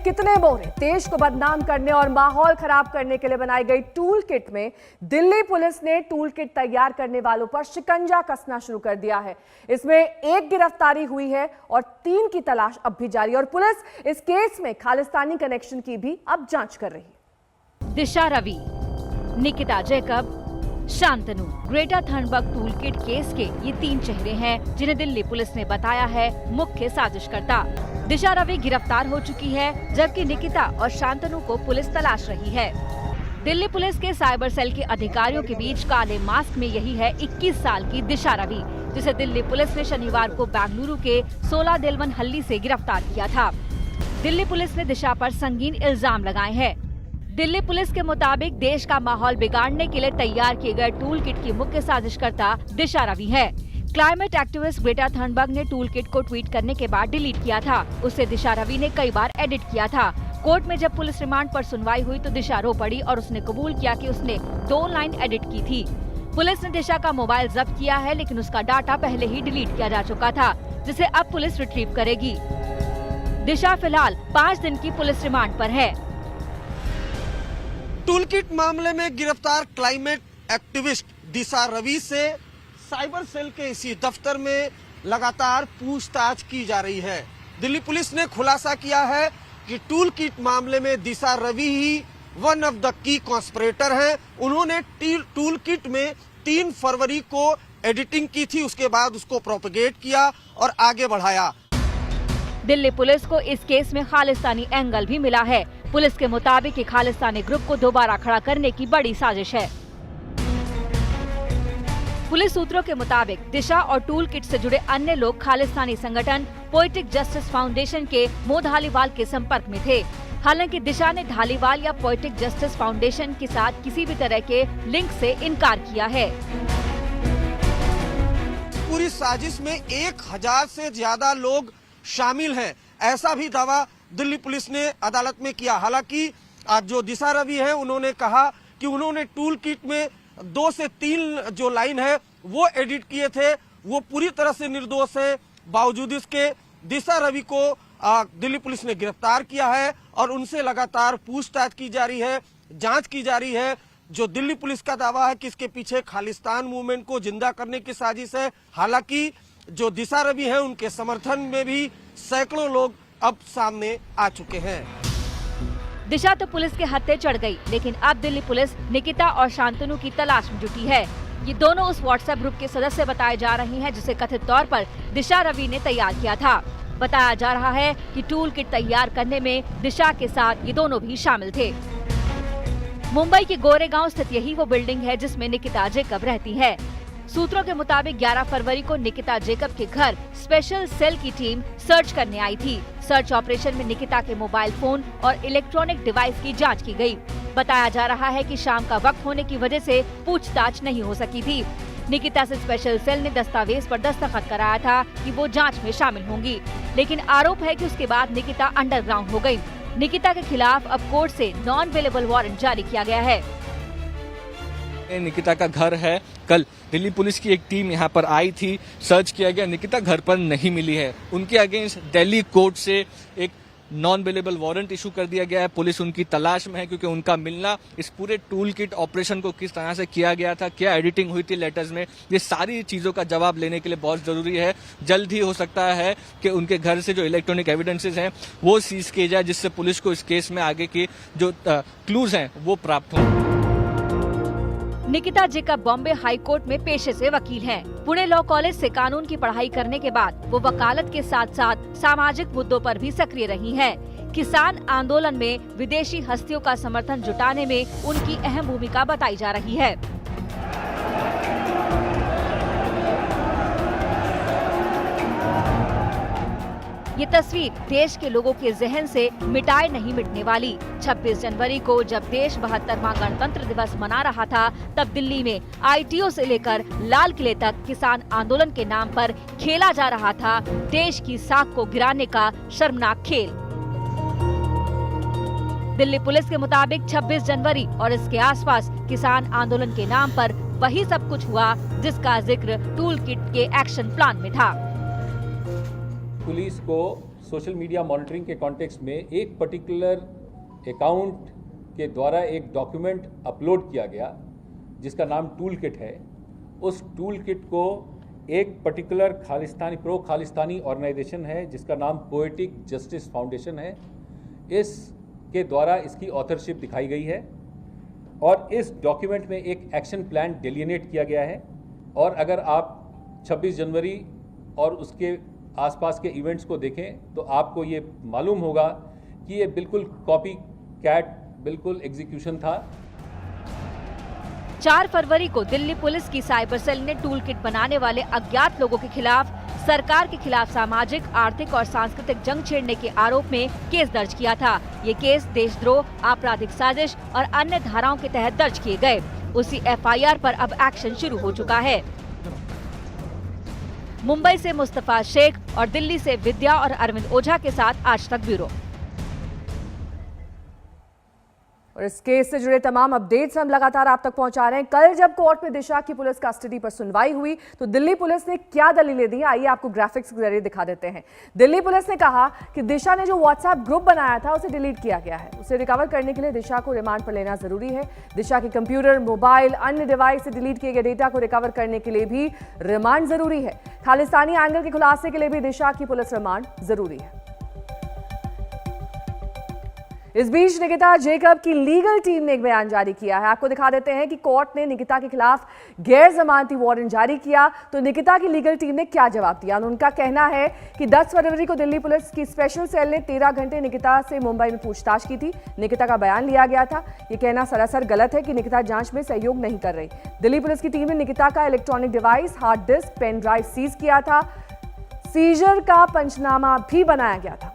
कितने बोरे। देश को बदनाम करने और माहौल खराब करने के लिए बनाई गई टूल किट में दिल्ली पुलिस ने टूल किट तैयार करने वालों पर शिकंजा कसना शुरू कर दिया है। इसमें एक गिरफ्तारी हुई है और 3 की तलाश अब भी जारी है और पुलिस इस केस में खालिस्तानी कनेक्शन की भी अब जांच कर रही है। Disha Ravi, Nikita Jacob, Shantanu, Greta Thunberg toolkit case के ये 3 चेहरे हैं जिन्हें दिल्ली पुलिस ने बताया है मुख्य साजिशकर्ता। दिशा रवि गिरफ्तार हो चुकी है, जबकि निकिता और शांतनु को पुलिस तलाश रही है। दिल्ली पुलिस के साइबर सेल के अधिकारियों के बीच काले मास्क में यही है 21 साल की दिशा रवि, जिसे दिल्ली पुलिस ने शनिवार को बेंगलुरु के 16 दिलवन हल्ली से गिरफ्तार किया था। दिल्ली पुलिस ने दिशा पर संगीन इल्जाम लगाए हैं। दिल्ली पुलिस के मुताबिक देश का माहौल बिगाड़ने के लिए तैयार किए गए टूल किट की मुख्य साजिशकर्ता दिशा रवि है। क्लाइमेट एक्टिविस्ट ग्रेटा थर्नबर्ग ने टूल किट को ट्वीट करने के बाद डिलीट किया था। उसे दिशा रवि ने कई बार एडिट किया था। कोर्ट में जब पुलिस रिमांड पर सुनवाई हुई तो दिशा रो पड़ी और उसने कबूल किया कि उसने 2 लाइन एडिट की थी। पुलिस ने दिशा का मोबाइल जब्त किया है, लेकिन उसका डाटा पहले ही डिलीट किया जा चुका था, जिसे अब पुलिस रिट्रीव करेगी। दिशा फिलहाल 5 दिन की पुलिस रिमांड पर है। टूलकिट मामले में गिरफ्तार क्लाइमेट एक्टिविस्ट दिशा रवि से साइबर सेल के इसी दफ्तर में लगातार पूछताछ की जा रही है। दिल्ली पुलिस ने खुलासा किया है कि टूलकिट मामले में दिशा रवि ही वन ऑफ द की कॉन्स्पिरेटर हैं। उन्होंने टूलकिट में 3 फरवरी को एडिटिंग की थी, उसके बाद उसको प्रोपेगेट किया और आगे बढ़ाया। दिल्ली पुलिस को इस केस में खालिस्तानी एंगल भी मिला है। पुलिस के मुताबिक खालिस्तानी ग्रुप को दोबारा खड़ा करने की बड़ी साजिश है। पुलिस सूत्रों के मुताबिक दिशा और टूल किट से जुड़े अन्य लोग खालिस्तानी संगठन पोएटिक जस्टिस फाउंडेशन के मो धालीवाल के संपर्क में थे। हालांकि दिशा ने धालीवाल या पोएटिक जस्टिस फाउंडेशन के साथ किसी भी तरह के लिंक से इनकार किया है। पूरी साजिश में 1000 से ज्यादा लोग शामिल हैं, ऐसा भी दावा दिल्ली पुलिस ने अदालत में किया। हालांकि जो दिशा रवि है उन्होंने कहा कि उन्होंने टूल किट में 2 से 3 जो लाइन है वो एडिट किए थे, वो पूरी तरह से निर्दोष है। बावजूद इसके दिशा रवि को दिल्ली पुलिस ने गिरफ्तार किया है और उनसे लगातार पूछताछ की जा रही है, जांच की जा रही है। जो दिल्ली पुलिस का दावा है कि इसके पीछे खालिस्तान मूवमेंट को जिंदा करने की साजिश है। हालांकि जो दिशा रवि है उनके समर्थन में भी सैकड़ों लोग अब सामने आ चुके हैं। दिशा तो पुलिस के हत्थे चढ़ गई, लेकिन अब दिल्ली पुलिस निकिता और शांतनु की तलाश में जुटी है। ये दोनों उस व्हाट्सएप ग्रुप के सदस्य बताए जा रहे हैं जिसे कथित तौर पर दिशा रवि ने तैयार किया था। बताया जा रहा है कि टूल किट तैयार करने में दिशा के साथ ये दोनों भी शामिल थे। मुंबई के गोरेगांव स्थित यही वो बिल्डिंग है जिसमें निकिता जैकब रहती है। सूत्रों के मुताबिक 11 फरवरी को निकिता जैकब के घर स्पेशल सेल की टीम सर्च करने आई थी। सर्च ऑपरेशन में निकिता के मोबाइल फोन और इलेक्ट्रॉनिक डिवाइस की जांच की गई। बताया जा रहा है कि शाम का वक्त होने की वजह से पूछताछ नहीं हो सकी थी। निकिता से स्पेशल सेल ने दस्तावेज पर दस्तखत कराया था कि वो जांच में शामिल होंगी, लेकिन आरोप है कि उसके बाद निकिता अंडरग्राउंड हो गयी। निकिता के खिलाफ अब कोर्ट से नॉन अवेलेबल वारंट जारी किया गया है। निकिता का घर है। कल दिल्ली पुलिस की एक टीम यहां पर आई थी, सर्च किया गया, निकिता घर पर नहीं मिली है। उनके अगेंस्ट दिल्ली कोर्ट से एक नॉन अवेलेबल वारंट इशू कर दिया गया है। पुलिस उनकी तलाश में है क्योंकि उनका मिलना, इस पूरे टूल किट ऑपरेशन को किस तरह से किया गया था, क्या एडिटिंग हुई थी लेटर्स में, ये सारी चीजों का जवाब लेने के लिए बहुत जरूरी है। जल्द ही हो सकता है कि उनके घर से जो इलेक्ट्रॉनिक एविडेंसेस हैं वो सीज किए जाए, जिससे पुलिस को इस केस में आगे की जो क्लूज हैं वो प्राप्त हों। Nikita Jacob Bombay high court में पेशे से वकील हैं। पुणे लॉ कॉलेज से कानून की पढ़ाई करने के बाद वो वकालत के साथ साथ सामाजिक मुद्दों पर भी सक्रिय रही हैं। किसान आंदोलन में विदेशी हस्तियों का समर्थन जुटाने में उनकी अहम भूमिका बताई जा रही है। ये तस्वीर देश के लोगों के जहन से मिटाए नहीं मिटने वाली। 26 जनवरी को जब देश 72वां गणतंत्र दिवस मना रहा था, तब दिल्ली में ITO से लेकर लाल किले तक किसान आंदोलन के नाम पर खेला जा रहा था देश की साख को गिराने का शर्मनाक खेल। दिल्ली पुलिस के मुताबिक 26 जनवरी और इसके आसपास किसान आंदोलन के नाम पर वही सब कुछ हुआ जिसका जिक्र टूल किट के एक्शन प्लान में था। पुलिस को सोशल मीडिया मॉनिटरिंग के कॉन्टेक्स्ट में एक पर्टिकुलर अकाउंट के द्वारा एक डॉक्यूमेंट अपलोड किया गया जिसका नाम टूल किट है। उस टूल किट को एक पर्टिकुलर प्रो खालिस्तानी ऑर्गेनाइजेशन है जिसका नाम पोएटिक जस्टिस फाउंडेशन है, इसके द्वारा इसकी ऑथरशिप दिखाई गई है और इस डॉक्यूमेंट में एक एक्शन प्लान डिलिनेट किया गया है। और अगर आप 26 जनवरी और उसके आसपास के इवेंट्स को देखें तो आपको ये मालूम होगा कि ये बिल्कुल कॉपी कैट बिल्कुल एग्जीक्यूशन था। 4 फरवरी को दिल्ली पुलिस की साइबर सेल ने टूल किट बनाने वाले अज्ञात लोगों के खिलाफ सरकार के खिलाफ सामाजिक, आर्थिक और सांस्कृतिक जंग छेड़ने के आरोप में केस दर्ज किया था। ये केस देशद्रोह, आपराधिक साजिश और अन्य धाराओं के तहत दर्ज किए गए। उसी एफआईआर पर अब एक्शन शुरू हो चुका है। मुंबई से मुस्तफा शेख और दिल्ली से विद्या और अरविंद ओझा के साथ आज तक ब्यूरो। और इस केस से जुड़े तमाम अपडेट्स हम लगातार आप तक पहुंचा रहे हैं। कल जब कोर्ट में दिशा की पुलिस कस्टडी पर सुनवाई हुई तो दिल्ली पुलिस ने क्या दलीलें दी, आइए आपको ग्राफिक्स के जरिए दिखा देते हैं। दिल्ली पुलिस ने कहा कि दिशा ने जो व्हाट्सएप ग्रुप बनाया था उसे डिलीट किया गया है। उसे रिकवर करने के लिए दिशा को रिमांड पर लेना जरूरी है। दिशा के कंप्यूटर, मोबाइल, अन्य डिवाइस से डिलीट किए गए डेटा को रिकवर करने के लिए भी रिमांड जरूरी है। खालिस्तानी एंगल के खुलासे के लिए भी दिशा की पुलिस रिमांड जरूरी है। इस बीच निकिता जैकब की लीगल टीम ने एक बयान जारी किया है। आपको दिखा देते हैं कि कोर्ट ने निकिता के खिलाफ गैर जमानती वारंट जारी किया तो निकिता की लीगल टीम ने क्या जवाब दिया। उनका कहना है कि 10 फरवरी को दिल्ली पुलिस की स्पेशल सेल ने 13 घंटे निकिता से मुंबई में पूछताछ की थी। निकिता का बयान लिया गया था। ये कहना सरासर गलत है कि निकिता जांच में सहयोग नहीं कर रही। दिल्ली पुलिस की टीम ने निकिता का electronic device, hard disk, pen drive seize किया था। सीजर का पंचनामा भी बनाया गया था।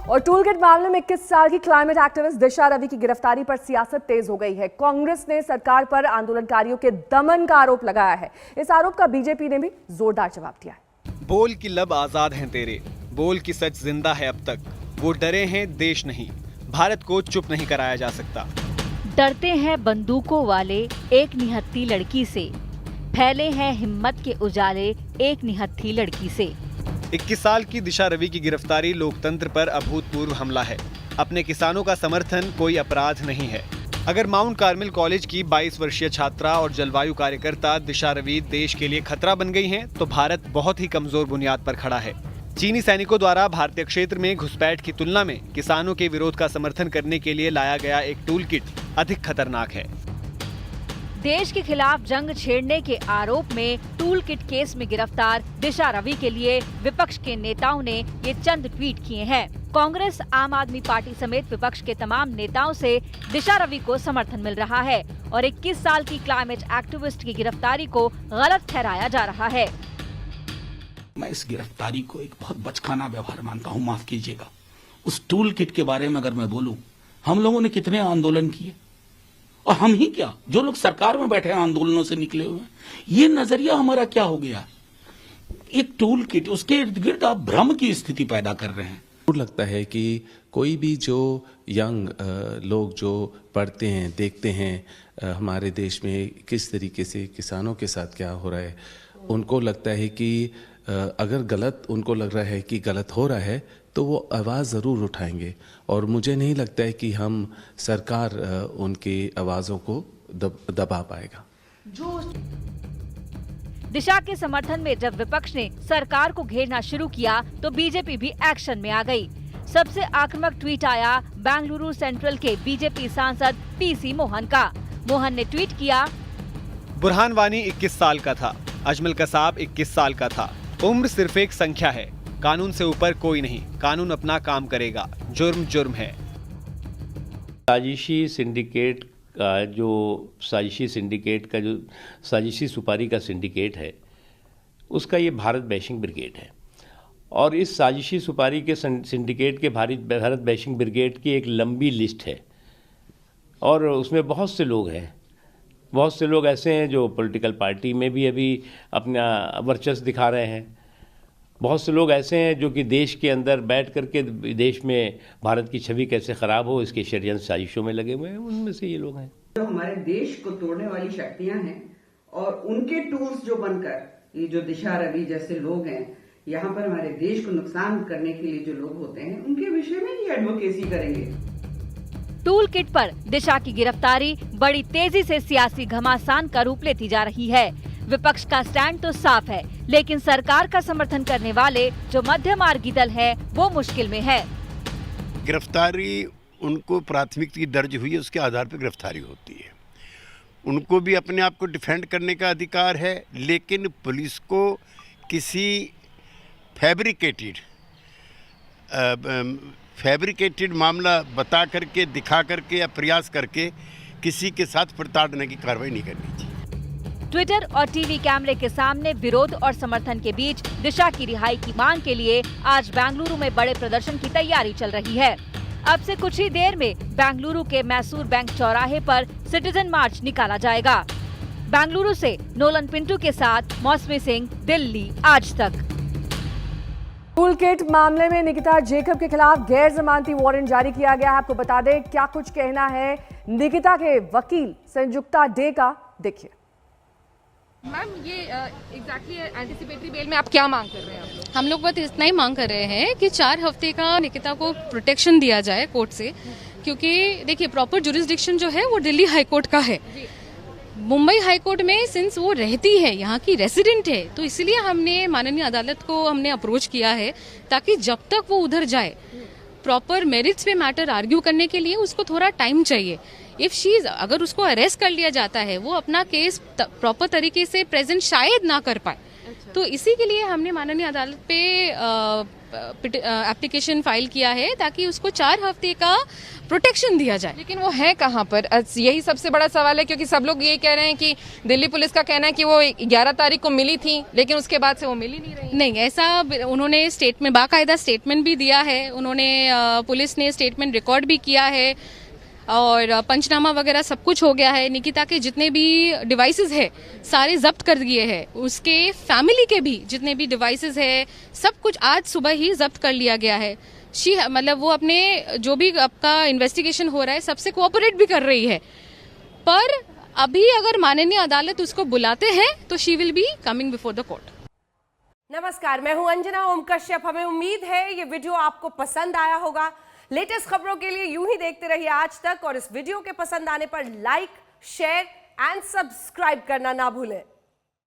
और टूलकिट मामले में 21 साल की क्लाइमेट एक्टिविस्ट दिशा रवि की गिरफ्तारी पर सियासत तेज हो गई है। कांग्रेस ने सरकार पर आंदोलनकारियों के दमन का आरोप लगाया है। इस आरोप का बीजेपी ने भी जोरदार जवाब दिया है। बोल की लब आजाद हैं तेरे, बोल की सच जिंदा है अब तक। वो डरे हैं देश नहीं, भारत को चुप नहीं कराया जा सकता। डरते हैं बंदूकों वाले एक निहत्थी लड़की से, फैले हैं हिम्मत के उजाले एक निहत्थी लड़की से। 21 साल की दिशा रवि की गिरफ्तारी लोकतंत्र पर अभूतपूर्व हमला है। अपने किसानों का समर्थन कोई अपराध नहीं है। अगर माउंट कार्मेल कॉलेज की 22 वर्षीय छात्रा और जलवायु कार्यकर्ता दिशा रवि देश के लिए खतरा बन गई हैं, तो भारत बहुत ही कमजोर बुनियाद पर खड़ा है। चीनी सैनिकों द्वारा भारतीय क्षेत्र में घुसपैठ की तुलना में किसानों के विरोध का समर्थन करने के लिए लाया गया एक टूल किट अधिक खतरनाक है। देश के खिलाफ जंग छेड़ने के आरोप में टूल किट केस में गिरफ्तार दिशा रवि के लिए विपक्ष के नेताओं ने ये चंद ट्वीट किए हैं। कांग्रेस, आम आदमी पार्टी समेत विपक्ष के तमाम नेताओं से दिशा रवि को समर्थन मिल रहा है और 21 साल की क्लाइमेट एक्टिविस्ट की गिरफ्तारी को गलत ठहराया जा रहा है। मैं इस गिरफ्तारी को एक बहुत बचकाना व्यवहार मानता हूँ, माफ कीजिएगा। उस टूल किट के बारे में अगर मैं बोलूं, हम लोगों ने कितने आंदोलन किए और हम ही क्या, जो लोग सरकार में बैठे हैं आंदोलनों से निकले हुए हैं। ये नजरिया हमारा क्या हो गया? एक टूल किट, उसके इर्द गिर्द आप भ्रम की स्थिति पैदा कर रहे हैं। लगता है कि कोई भी जो यंग लोग जो पढ़ते हैं, देखते हैं हमारे देश में किस तरीके से किसानों के साथ क्या हो रहा है, उनको लगता है कि अगर गलत उनको लग रहा है कि गलत हो रहा है तो वो आवाज़ ज़रूर उठाएंगे। और मुझे नहीं लगता है कि हम सरकार उनकी आवाज़ों को दबा पाएगा। दिशा के समर्थन में जब विपक्ष ने सरकार को घेरना शुरू किया तो बीजेपी भी एक्शन में आ गई। सबसे आक्रामक ट्वीट आया बेंगलुरु सेंट्रल के बीजेपी सांसद पीसी मोहन का। मोहन ने ट्वीट किया, बुरहान वानी 21 साल का था, अजमल कसाब 21 साल का था। उम्र सिर्फ एक संख्या है, कानून से ऊपर कोई नहीं। कानून अपना काम करेगा, जुर्म जुर्म है। साजिशी सिंडिकेट का जो साजिशी सुपारी का सिंडिकेट है, उसका ये भारत बैशिंग ब्रिगेड है। और इस साजिशी सुपारी के सिंडिकेट के भारत बैशिंग ब्रिगेड की एक लंबी लिस्ट है और उसमें बहुत से लोग हैं। बहुत से लोग ऐसे हैं जो पॉलिटिकल पार्टी में भी अभी अपना वर्चस्व दिखा रहे हैं बहुत से लोग ऐसे हैं जो कि देश के अंदर बैठ करके देश में भारत की छवि कैसे खराब हो इसके षड्यंत्र साजिशों में लगे हुए हैं, उनमें से ये लोग हैं। जो हमारे देश को तोड़ने वाली शक्तियां हैं और उनके टूल्स जो बनकर ये जो दिशा रवि जैसे लोग हैं यहाँ पर हमारे देश को नुकसान करने के लिए जो लोग होते हैं उनके विषय में ही एडवोकेसी करेंगे। टूल किट पर दिशा की गिरफ्तारी बड़ी तेजी से सियासी घमासान का रूप लेती जा रही है। विपक्ष का स्टैंड तो साफ है, लेकिन सरकार का समर्थन करने वाले जो मध्यमार्गी दल है वो मुश्किल में है। गिरफ्तारी उनको प्राथमिकी दर्ज हुई है उसके आधार पर गिरफ्तारी होती है। उनको भी अपने आप को डिफेंड करने का अधिकार है, लेकिन पुलिस को किसी फैब्रिकेटेड मामला बता करके, दिखा करके या प्रयास करके किसी के साथ प्रताड़ना की कार्रवाई नहीं करनी चाहिए। ट्विटर और टीवी कैमरे के सामने विरोध और समर्थन के बीच दिशा की रिहाई की मांग के लिए आज बेंगलुरु में बड़े प्रदर्शन की तैयारी चल रही है। अब से कुछ ही देर में बेंगलुरु के मैसूर बैंक चौराहे पर सिटीजन मार्च निकाला जाएगा। बेंगलुरु से नोलन पिंटू के साथ मौसमी सिंह, दिल्ली आज तक। टूल किट मामले में निकिता जेकब के खिलाफ गैर जमानती वारंट जारी किया गया है। आपको बता दें क्या कुछ कहना है निकिता के वकील संयुक्ता डे का, देखिए। मैम ये एग्जैक्टली एंटिसिपेटरी बेल में आप क्या मांग कर रहे हैं? आप लोग? हम लोग बस इतना ही मांग कर रहे हैं कि 4 हफ्ते का निकिता को प्रोटेक्शन दिया जाए कोर्ट से, क्योंकि देखिए प्रॉपर जुरिस्डिक्शन जो है वो दिल्ली हाई कोर्ट का है। मुंबई हाई कोर्ट में सिंस वो रहती है, यहाँ की रेसिडेंट है, तो इसलिए हमने माननीय अदालत को हमने अप्रोच किया है ताकि जब तक वो उधर जाए प्रॉपर मेरिट्स पे मैटर आर्ग्यू करने के लिए उसको थोड़ा टाइम चाहिए। अगर उसको अरेस्ट कर लिया जाता है वो अपना केस प्रॉपर तरीके से प्रेजेंट शायद ना कर पाए। तो इसी के लिए हमने माननीय अदालत पे एप्लीकेशन फाइल किया है ताकि उसको 4 हफ्ते का प्रोटेक्शन दिया जाए। लेकिन वो है कहाँ पर, यही सबसे बड़ा सवाल है, क्योंकि सब लोग ये कह रहे हैं कि दिल्ली पुलिस का कहना है कि वो 11 तारीख को मिली थी, लेकिन उसके बाद से वो मिली नहीं रही। नहीं, ऐसा उन्होंने स्टेटमेंट, बाकायदा स्टेटमेंट भी दिया है उन्होंने, पुलिस ने स्टेटमेंट रिकॉर्ड भी किया है और पंचनामा वगैरह सब कुछ हो गया है। निकिता के जितने भी डिवाइसेस है सारे जब्त कर दिए हैं, उसके फैमिली के भी जितने भी डिवाइसेस है सब कुछ आज सुबह ही जब्त कर लिया गया है। मतलब वो अपने जो भी आपका इन्वेस्टिगेशन हो रहा है सबसे कोऑपरेट भी कर रही है, पर अभी अगर माननीय अदालत उसको बुलाते हैं तो she will be coming before the court. नमस्कार, मैं हूं अंजना ओम कश्यप। हमें उम्मीद है ये वीडियो आपको पसंद आया होगा। लेटेस्ट खबरों के लिए यूं ही देखते रहिए आज तक, और इस वीडियो के पसंद आने पर लाइक, शेयर एंड सब्सक्राइब करना ना भूलें।